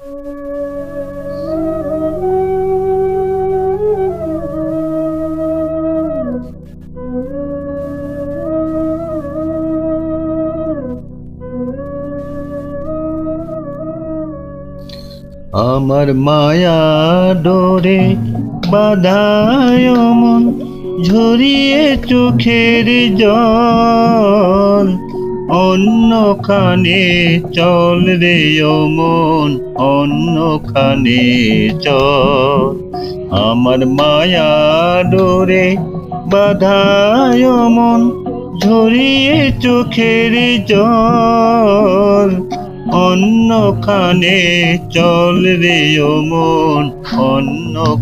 আমার মায়া ডোরে বাঁধায় মন, ঝরিয়ে চোখের জল। অন্যখানে চল রে ও মন, অন্যখানে চল। আমার মায়া ডোরে বাঁধায় মন, ঝরিয়ে চোখের জল। অন্যখানে চল রে ও মন, অন্য